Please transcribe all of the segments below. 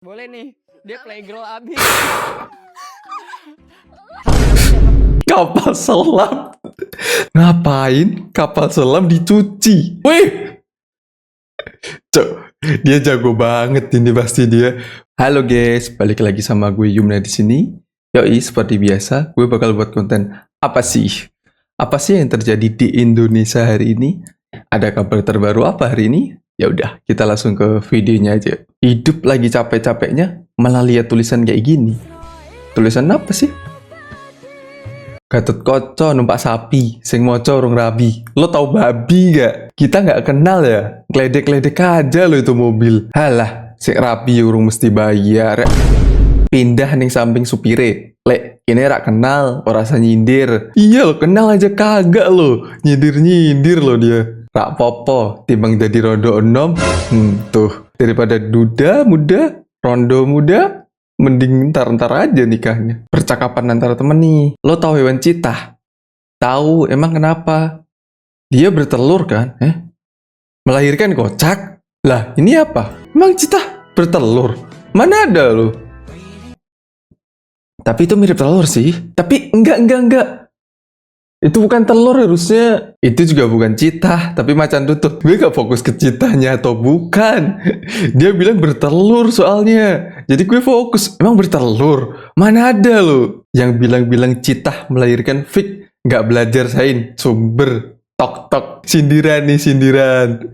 Boleh nih, dia playgirl abis. Kapal selam. Ngapain kapal selam dicuci? Wih, cok, dia jago banget ini pasti dia. Halo guys, balik lagi sama gue Yumna di sini. Yoi, seperti biasa, gue bakal buat konten apa sih? Apa sih yang terjadi di Indonesia hari ini? Ada kabar terbaru apa hari ini? Ya udah, kita langsung ke videonya aja. Hidup lagi capek-capeknya, malah lihat tulisan kayak gini. Tulisan apa sih? Gatot Kaca numpak sapi, sing moco urung rabi. Lo tau babi gak? Kita gak kenal ya? Gledek-gledek aja lo itu mobil. Halah, sing rabi urung mesti bayar. Pindah ning samping supire. Lek, ini rak kenal, ora rasa nyindir. Iya lo, kenal aja kagak lo. Nyindir-nyindir lo dia. Rak popo, timbang jadi rondo enom. Tuh, daripada duda muda, rondo muda, mending ntar-ntar aja nikahnya. Percakapan antara temen nih. Lo tau hewan citah? Tahu, emang kenapa? Dia bertelur kan? Melahirkan kocak? Lah, ini apa? Emang citah bertelur? Mana ada lo? Tapi itu mirip telur sih. Tapi enggak. Itu bukan telur harusnya. Itu juga bukan citah, tapi macan tutut. Gue gak fokus ke citahnya atau bukan. Dia bilang bertelur soalnya. Jadi gue fokus, emang bertelur? Mana ada lo? Yang bilang-bilang citah melahirkan fake. Gak belajar sain, sumber. Tok-tok. Sindiran nih, sindiran.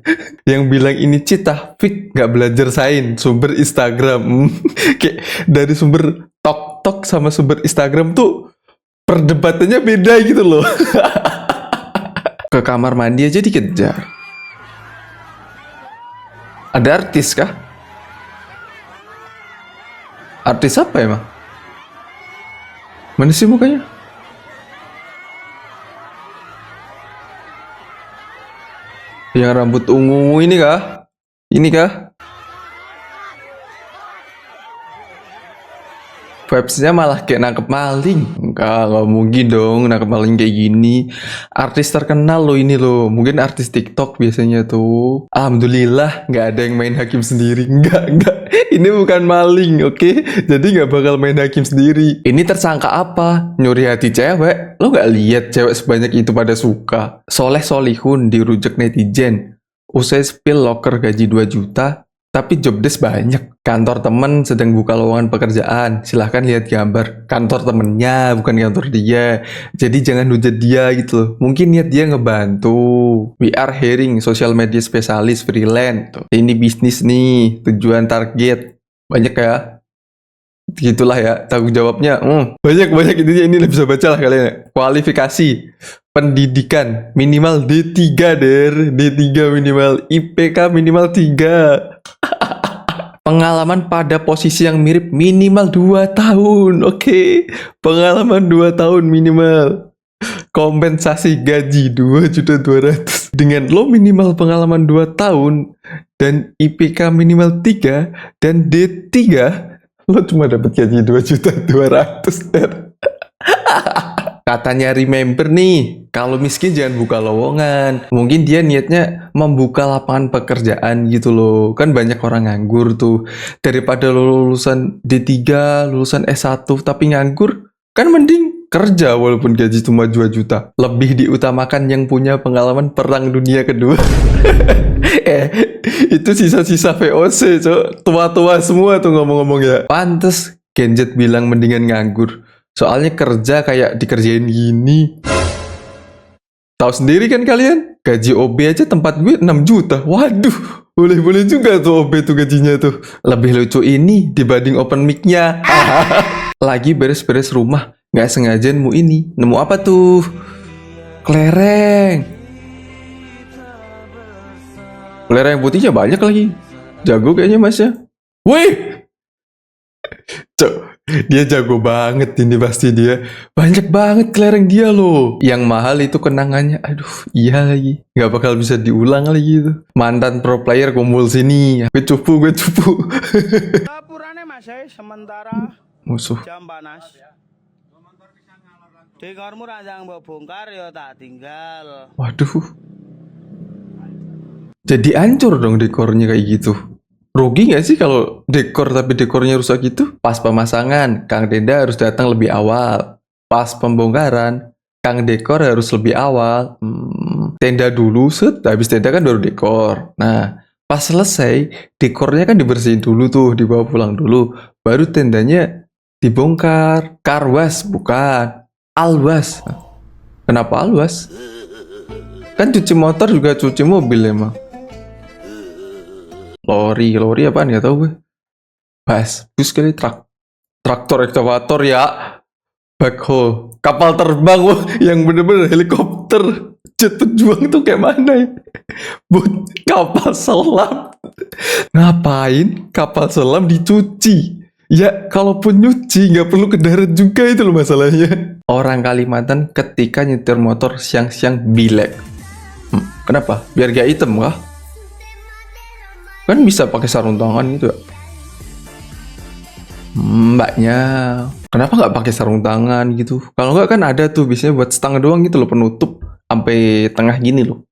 Yang bilang ini citah fake, gak belajar sain, sumber Instagram. Kayak dari sumber tok-tok sama sumber Instagram tuh perdebatannya beda gitu loh. Ke kamar mandi aja dikejar. Ada artis kah? Artis apa emang? Mana sih mukanya? Yang rambut ungu ini kah? Ini kah? Vibes-nya malah kayak nangkep maling. Enggak mungkin dong nangkep maling kayak gini. Artis terkenal loh ini loh. Mungkin artis TikTok biasanya tuh. Alhamdulillah nggak ada yang main hakim sendiri. Enggak. Ini bukan maling, oke? Jadi nggak bakal main hakim sendiri. Ini tersangka apa? Nyuri hati cewek? Lo nggak lihat cewek sebanyak itu pada suka? Soleh Solihun dirujak netizen. Usai spill loker gaji 2 juta. Tapi jobdesk banyak. Kantor temen sedang buka lowongan pekerjaan. Silahkan lihat gambar kantor temennya, bukan kantor dia. Jadi jangan hujat dia gitu loh. Mungkin niat dia ngebantu. We are hiring social media spesialis freelance. Tuh. Ini bisnis nih, tujuan target. Banyak ya. Gitulah ya, tanggung jawabnya. Banyak intinya ini bisa baca lah kalian ya. Kualifikasi pendidikan minimal D3 D3 minimal, IPK minimal 3. Pengalaman pada posisi yang mirip minimal 2 tahun. Oke. Pengalaman 2 tahun minimal. Kompensasi gaji 2.200.000. Dengan lo minimal pengalaman 2 tahun dan IPK minimal 3 dan D3, lo cuma dapat gaji 2.200.000. Katanya remember nih, kalau miskin jangan buka lowongan. Mungkin dia niatnya membuka lapangan pekerjaan gitu loh. Kan banyak orang nganggur tuh. Daripada lo lulusan D3, lulusan S1 tapi nganggur, kan mending kerja walaupun gaji cuma 2 juta. Lebih diutamakan yang punya pengalaman perang dunia kedua. Itu sisa-sisa VOC, cok. Tua-tua semua tuh ngomong-ngomong ya. Pantes Genjet bilang mendingan nganggur. Soalnya kerja kayak dikerjain gini. Tahu sendiri kan kalian? Gaji OB aja tempat gue 6 juta. Waduh, boleh-boleh juga tuh OB tuh gajinya tuh. Lebih lucu ini dibanding open mic-nya. Lagi beres-beres rumah, nggak sengaja nemu ini. Nemu apa tuh? Kelereng. Kelereng putihnya banyak lagi. Jago kayaknya masnya. Wih! Cok. Dia jago banget ini pasti dia. Banyak banget kelereng dia loh. Yang mahal itu kenangannya. Aduh, iya lagi. Gak bakal bisa diulang lagi itu. Mantan pro player kumpul sini. Gue cupu. Laporannya masih sementara Musuh. jam panas. Dekormu ranjang mbok bongkar ya tak tinggal. Waduh. Jadi hancur dong dekornya kayak gitu. Rugi nggak sih kalau dekor tapi dekornya rusak gitu? Pas pemasangan, Kang Denda harus datang lebih awal. Pas pembongkaran, Kang Dekor harus lebih awal. Tenda dulu, set. Habis tenda kan baru dekor. Nah, pas selesai, dekornya kan dibersihin dulu tuh, dibawa pulang dulu. Baru tendanya dibongkar. Karwas, bukan. Alwas. Kenapa alwas? Kan cuci motor juga cuci mobil emang. Lori apaan ya tau gue. Bus kali traktor ekskavator ya. Backhoe, kapal terbang wah, yang bener-bener helikopter. Jet pejuang tuh kayak mana ya? Kapal selam. Ngapain kapal selam dicuci? Ya, kalaupun nyuci nggak perlu ke darat juga itu loh masalahnya. Orang Kalimantan ketika nyetir motor siang-siang bilek. Kenapa? Biar gak hitam kah? Kan bisa pakai sarung tangan gitu ya. Mbaknya, kenapa nggak pakai sarung tangan gitu? Kalau nggak kan ada tuh biasanya buat setengah doang gitu loh, penutup sampai tengah gini loh.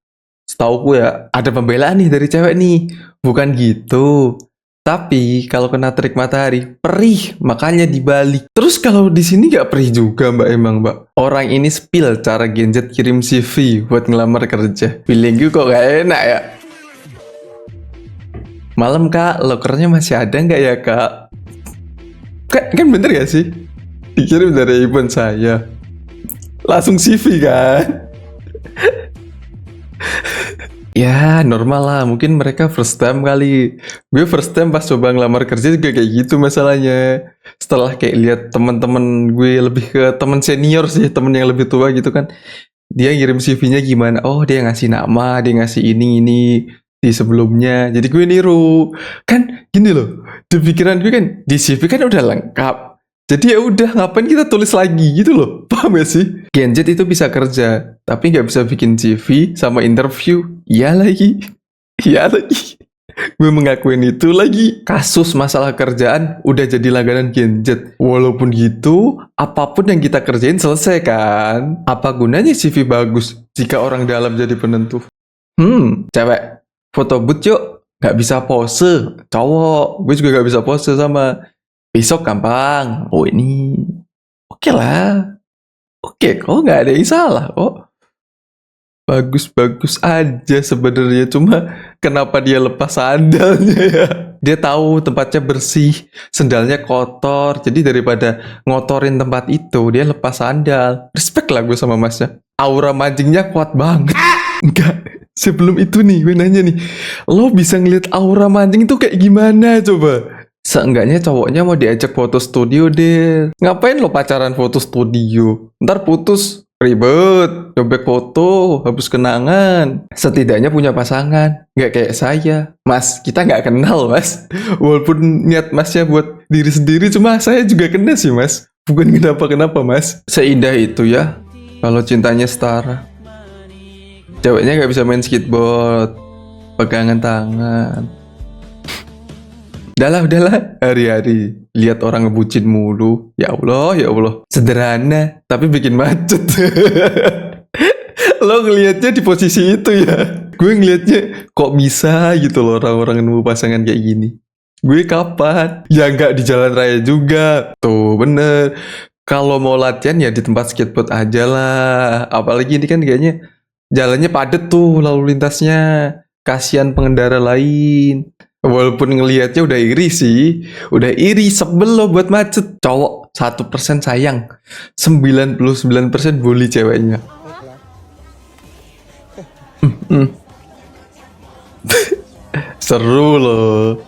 Setauku ya ada pembelaan nih dari cewek nih, bukan gitu. Tapi kalau kena terik matahari, perih, makanya dibalik. Terus kalau di sini nggak perih juga mbak emang mbak? Orang ini spill cara Genjet kirim CV buat ngelamar kerja. Feelingku kok gak enak ya? Malam kak, lokernya masih ada nggak ya kak? Kan bener gak sih? Dikirim dari handphone saya. Langsung CV kan? Ya normal lah, mungkin mereka first time kali. Gue first time pas coba ngelamar kerja juga kayak gitu masalahnya. Setelah kayak lihat teman-teman gue lebih ke teman senior sih, temen yang lebih tua gitu kan. Dia ngirim CV-nya gimana? Oh dia ngasih nama, dia ngasih ini di sebelumnya. Jadi gue niru. Kan gini loh, di pikiran gue kan di CV kan udah lengkap. Jadi ya udah ngapain kita tulis lagi gitu loh. Paham gak sih? Genjet itu bisa kerja, tapi nggak bisa bikin CV sama interview. Iya lagi. Iya lagi. Gue mengakuin itu lagi. Kasus masalah kerjaan udah jadi langganan Genjet. Walaupun gitu, apapun yang kita kerjain selesai kan? Apa gunanya CV bagus jika orang dalam jadi penentu? Cewek. Foto booth yuk. Gak bisa pose. Cowok. Gue juga gak bisa pose sama. Besok gampang. Oh ini. Oke lah. Oke kok gak ada yang salah kok. Bagus-bagus aja sebenarnya. Cuma kenapa dia lepas sandalnya ya? Dia tahu tempatnya bersih. Sendalnya kotor. Jadi daripada ngotorin tempat itu, dia lepas sandal. Respect lah gue sama masnya. Aura mancingnya kuat banget. Enggak. Sebelum itu nih, gue nanya nih, lo bisa ngeliat aura mancing itu kayak gimana coba? Seenggaknya cowoknya mau diajak foto studio deh. Ngapain lo pacaran foto studio? Ntar putus, ribet, cobek foto, hapus kenangan. Setidaknya punya pasangan, nggak kayak saya. Mas, kita nggak kenal mas. Walaupun niat masnya buat diri sendiri, cuma saya juga kena sih mas. Bukan kenapa-kenapa mas. Seindah itu ya, kalau cintanya setara. Ceweknya nggak bisa main skateboard, pegangan tangan. Udahlah, hari-hari lihat orang ngebucin mulu. Ya Allah. Sederhana, tapi bikin macet. Lo ngelihatnya di posisi itu ya. Gue ngelihatnya kok bisa gitu loh orang-orang nemu pasangan kayak gini. Gue kapan? Ya nggak di jalan raya juga. Tuh bener. Kalau mau latihan ya di tempat skateboard aja lah. Apalagi ini kan kayaknya jalannya padet tuh lalu lintasnya. Kasihan pengendara lain. Walaupun ngelihatnya udah iri sih. Udah iri, sebel lo buat macet. Cowok 1% sayang. 99% bully ceweknya. Seru loh.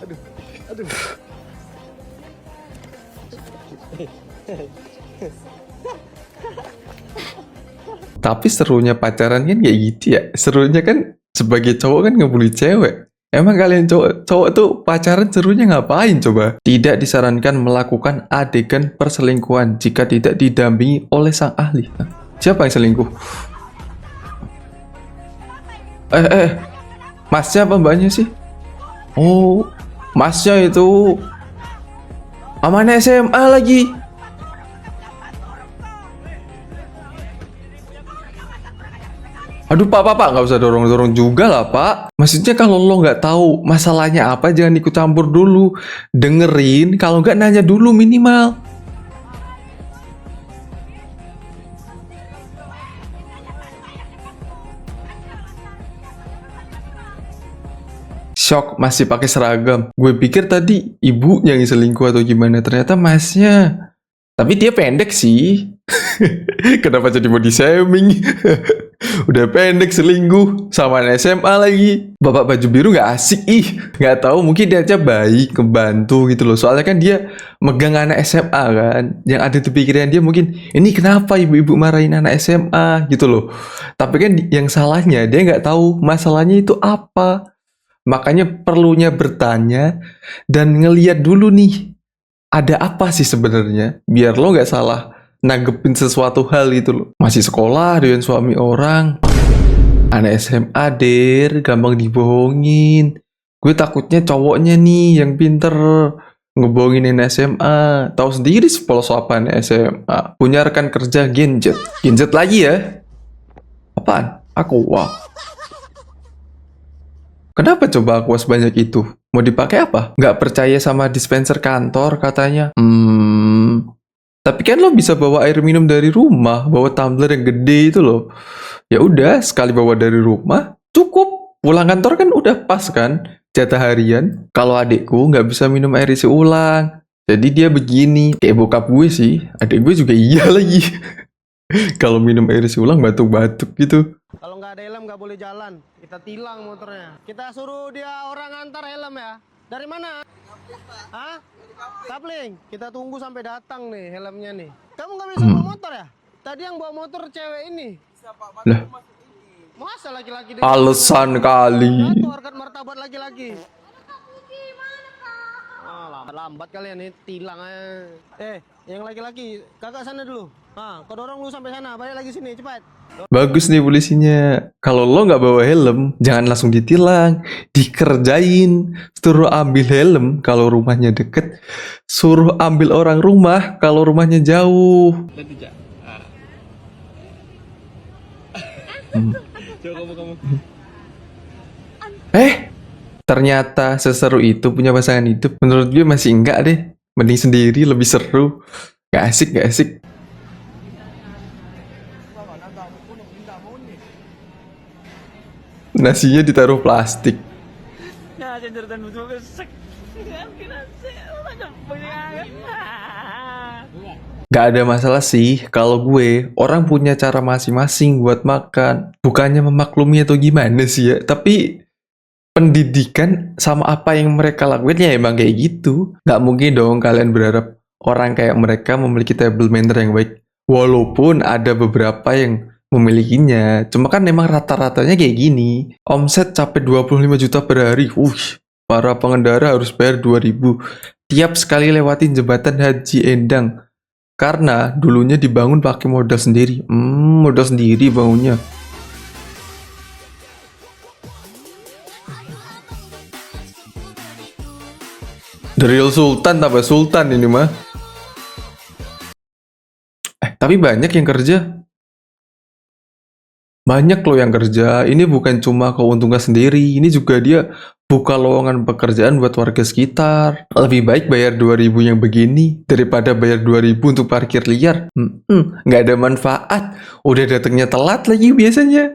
Tapi serunya pacaran kan kayak gitu ya. Serunya kan sebagai cowok kan ngebully cewek. Emang kalian cowok tuh pacaran serunya ngapain coba? Tidak disarankan melakukan adegan perselingkuhan jika tidak didampingi oleh sang ahli. Siapa yang selingkuh? Masnya apa mbaknya sih? Oh, masnya itu amanah SMA lagi. Aduh pak, nggak usah dorong-dorong juga lah pak. Maksudnya kalau lo nggak tahu masalahnya apa, jangan ikut campur dulu. Dengerin, kalau nggak nanya dulu minimal. Shock masih pakai seragam. Gue pikir tadi ibunya yang selingkuh atau gimana. Ternyata masnya. Tapi dia pendek sih. Kenapa jadi body shaming? Udah pendek selingkuh sama anak SMA lagi. Bapak baju biru nggak asik ih. Nggak tahu mungkin dia aja baik ngebantu gitu loh. Soalnya kan dia megang anak SMA kan. Yang ada di pikiran dia mungkin ini kenapa ibu-ibu marahin anak SMA gitu loh. Tapi kan yang salahnya dia nggak tahu masalahnya itu apa. Makanya perlunya bertanya dan ngeliat dulu nih, ada apa sih sebenarnya? Biar lo nggak salah nanggepin sesuatu hal gitu loh. Masih sekolah dengan suami orang, anak SMA der, gampang dibohongin. Gue takutnya cowoknya nih yang pinter ngebohongin anak SMA. Tahu sendiri sepolos apa anak SMA. Punya rekan kerja Genjet. Genjet lagi ya? Apaan? Aqua. Kenapa coba Aqua sebanyak itu? Mau dipakai apa? Nggak percaya sama dispenser kantor katanya. Tapi kan lo bisa bawa air minum dari rumah, bawa tumbler yang gede itu loh. Ya udah, sekali bawa dari rumah, cukup. Pulang kantor kan udah pas kan, jatah harian. Kalau adikku nggak bisa minum air isi ulang. Jadi dia begini, kayak bokap gue sih. Adik gue juga iya lagi. Kalau minum air isi ulang batuk-batuk gitu. Kalau nggak ada helm nggak boleh jalan. Kita tilang motornya. Kita suruh dia orang antar helm ya. Dari mana? Hah? Kapling. Kita tunggu sampai datang nih helmnya nih. Kamu nggak bisa bawa motor ya? Tadi yang bawa motor cewek ini. Lah, Masa laki-laki alasan kali. Jatuh harkat martabat laki-laki. Lambat kalian nih, tilang aja. Yang laki-laki, kakak sana dulu. Kau dorong lu sampai sana, balik lagi sini, cepat. Bagus nih polisinya. Kalau lo nggak bawa helm, jangan langsung ditilang, dikerjain. Suruh ambil helm kalau rumahnya deket. Suruh ambil orang rumah kalau rumahnya jauh. Ternyata seseru itu punya pasangan hidup. Menurut gue masih enggak deh. Mending sendiri lebih seru. Gak asik, gak asik. Nasinya ditaruh plastik. Gak ada masalah sih kalau gue, orang punya cara masing-masing buat makan. Bukannya memaklumi atau gimana sih ya, tapi pendidikan sama apa yang mereka lakuin ya emang kayak gitu. Gak mungkin dong kalian berharap orang kayak mereka memiliki table manner yang baik. Walaupun ada beberapa yang memilikinya. Cuma kan emang rata-ratanya kayak gini. Omset capai 25 juta per hari. Para pengendara harus bayar 2.000 tiap sekali lewatin jembatan Haji Endang. Karena dulunya dibangun pakai modal sendiri. Modal sendiri bangunnya. The real Sultan tambah Sultan ini mah. Tapi banyak yang kerja. Banyak loh yang kerja. Ini bukan cuma keuntungan sendiri. Ini juga dia buka lowongan pekerjaan buat warga sekitar. Lebih baik bayar 2.000 yang begini daripada bayar 2.000 untuk parkir liar. Nggak ada manfaat. Udah datangnya telat lagi biasanya.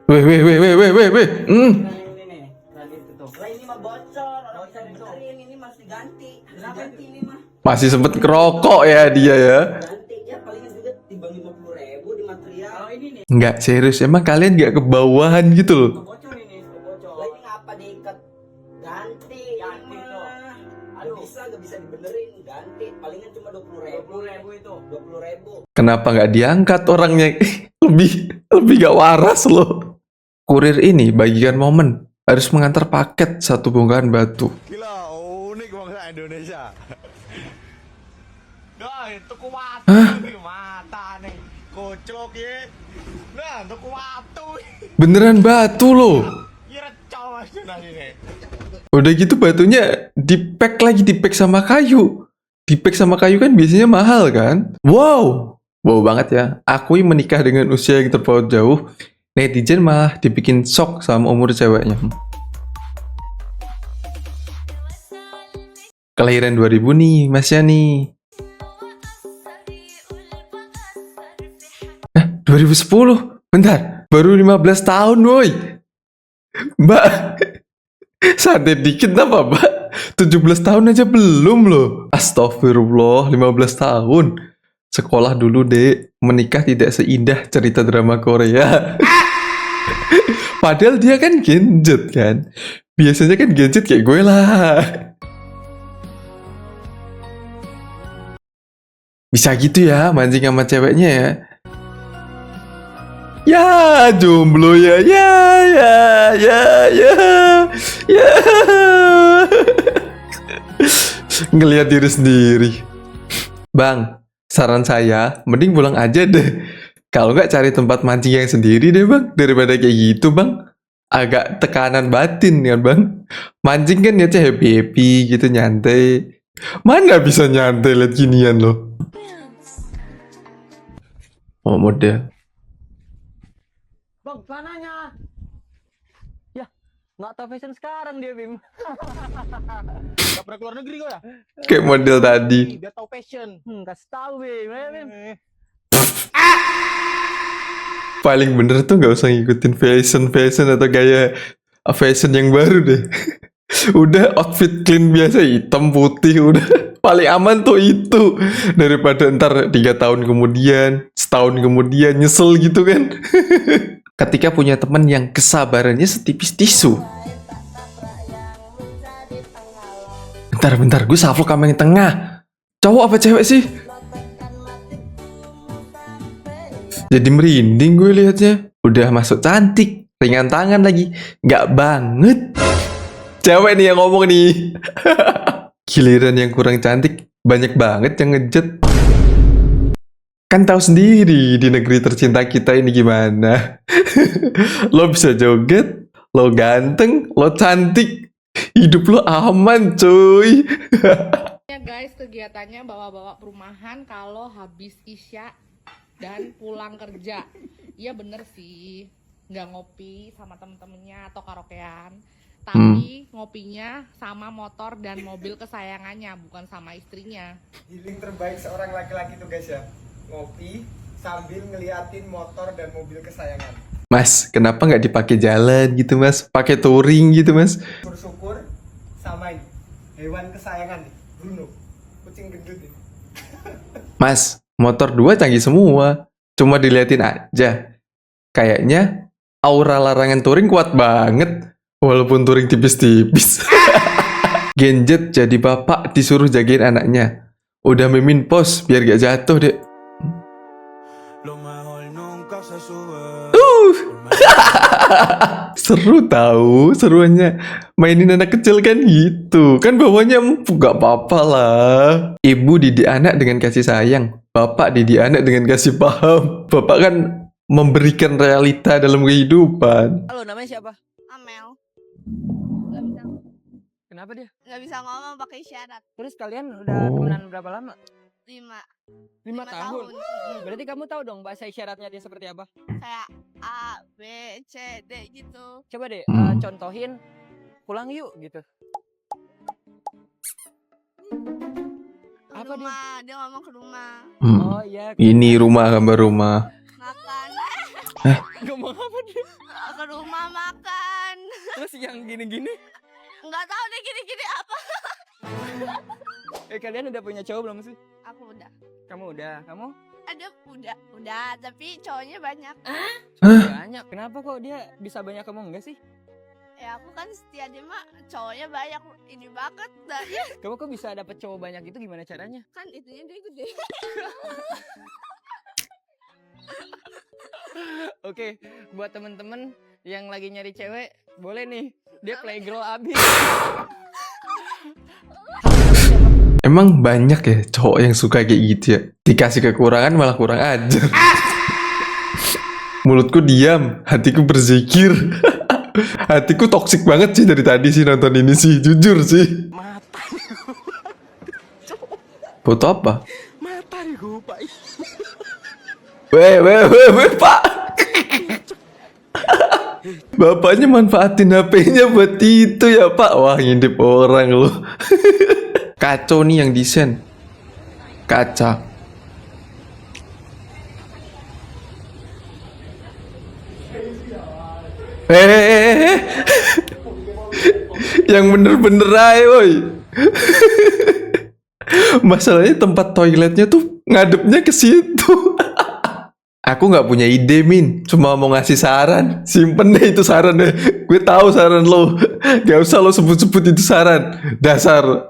Weh. Masih sempet ngerokok ya dia ya. Nggak serius, emang kalian nggak kebawahan gitu loh. Kenapa nggak diangkat orangnya? lebih nggak waras loh. Kurir ini bagian momen harus mengantar paket satu bongkahan batu. Gila, unik bangsa Indonesia. Tuku watu mata nih. Kocok ya. Nah, tuku watu. Beneran batu loh. Kira cowok ini. Udah gitu batunya dipack sama kayu. Dipack sama kayu kan biasanya mahal kan? Wow, Wow banget ya. Akui menikah dengan usia yang terpaut jauh. Netizen malah dibikin shock sama umur ceweknya. Kelahiran 2000 nih, Masnya nih. 2010? Bentar, baru 15 tahun woi. Mbak, santai dikit apa mbak? 17 tahun aja belum loh. Astagfirullah, 15 tahun. Sekolah dulu dek, menikah tidak seindah cerita drama Korea. Padahal dia kan genjet kan. Biasanya kan genjet kayak gue lah. Bisa gitu ya, mancing sama ceweknya ya. Ya, jomblo ya, ya, ya. Ngelihat diri sendiri. Bang, saran saya, mending pulang aja deh. Kalau nggak cari tempat mancing yang sendiri deh bang, daripada kayak gitu bang. Agak tekanan batin kan bang. Mancing kan niatnya happy-happy gitu, nyantai. Mana bisa nyantai liat ginian loh. Oh model. Bang, celananya. Ya, nggak tahu fashion sekarang dia, Bim. Gak pernah keluar negeri kok ya? Kayak model tadi. Biar tahu fashion. Kasih tahu, Bim. Ayo, Bim. Paling bener tuh nggak usah ngikutin fashion atau gaya fashion yang baru deh. Udah outfit clean biasa, hitam putih udah. Paling aman tuh itu, daripada ntar 3 tahun kemudian, setahun kemudian nyesel gitu kan. Ketika punya temen yang kesabarannya setipis tisu. Bentar, gue savlog sama yang tengah. Cowok apa cewek sih? Jadi merinding gue liatnya. Udah masuk cantik, ringan tangan lagi. Nggak banget. Cewek nih yang ngomong nih. Giliran yang kurang cantik, banyak banget yang ngejet. Kan tahu sendiri di negeri tercinta kita ini gimana. Lo bisa joget, lo ganteng, lo cantik. Hidup lo aman cuy. Ya guys, kegiatannya bawa-bawa perumahan kalau habis isya dan pulang kerja. Iya bener sih, nggak ngopi sama temen-temennya atau karaokean, tapi ngopinya sama motor dan mobil kesayangannya, bukan sama istrinya. Healing terbaik seorang laki-laki tuh guys ya, ngopi sambil ngeliatin motor dan mobil kesayangan. Mas, kenapa nggak dipakai jalan gitu mas? Pakai touring gitu mas? Syukur sama ini hewan kesayangan nih, Bruno, kucing gendut ini. Mas, motor 2 canggih semua. Cuma diliatin aja. Kayaknya aura larangan touring kuat banget. Walaupun touring tipis-tipis. Genjet jadi bapak disuruh jagain anaknya. Udah mimin pos biar gak jatuh deh. Seru tahu, seruannya mainin anak kecil kan gitu. Kan bawahnya empuk, gak apa-apa lah. Ibu didik anak dengan kasih sayang, bapak didik anak dengan kasih paham. Bapak kan memberikan realita dalam kehidupan. Halo, namanya siapa? Amel. Gak bisa, Kenapa dia? nggak bisa ngomong pakai isyarat. Terus kalian udah temenan berapa lama? 5 5 tahun. Berarti kamu tahu dong bahasa isyaratnya dia seperti apa? Kayak A, B, C, D gitu. Coba deh contohin pulang yuk gitu. Ke Apa dia? rumah, dia ngomong ke rumah. Oh iya. Ini rumah, gambar rumah. Makan. Ngomong apa dia? Ke rumah makan. Terus yang gini-gini? Nggak tahu deh gini-gini apa. Kalian udah punya cowok belum sih? Aku udah. Kamu udah? Kamu? Ada udah, tapi cowoknya banyak. Banyak. Kenapa kok dia bisa banyak, kamu enggak sih? Ya aku kan setia, dia mah cowoknya banyak, ini banget dah. Ya, Kamu kok bisa dapet cowok banyak itu, gimana caranya? kan itunya dia gede. Oke, buat temen-temen yang lagi nyari cewek, boleh nih, dia playgirl abis. Emang banyak ya cowok yang suka kayak gitu ya. Dikasih kekurangan malah kurang ajar. Mulutku diam, hatiku berzikir. Hatiku toksik banget sih dari tadi sih nonton ini sih, jujur sih. Foto apa? Mata nih gue, Pak. Weh, Pak. Bapaknya manfaatin HP-nya buat itu ya, Pak. Wah, ngintip orang loh. Kacau nih yang desain. Kaca. Yang bener-bener aja, woy. Masalahnya tempat toiletnya tuh ngadepnya ke situ. Aku nggak punya ide, Min. Cuma mau ngasih saran. Simpen deh itu saran deh. Gue tahu saran lo. Gak usah lo sebut-sebut itu saran. Dasar